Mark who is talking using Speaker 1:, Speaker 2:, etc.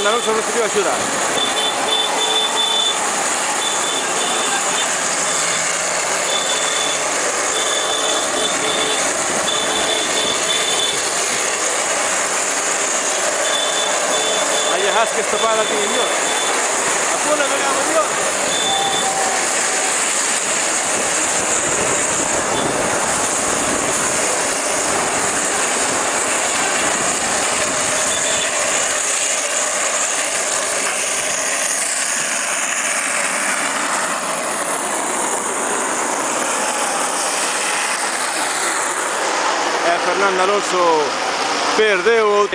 Speaker 1: Fernando Alonso no se dio ayuda. Ahí es que estopada aquí, Dios. Apura, pegamos, Dios. Fernando Alonso perdeu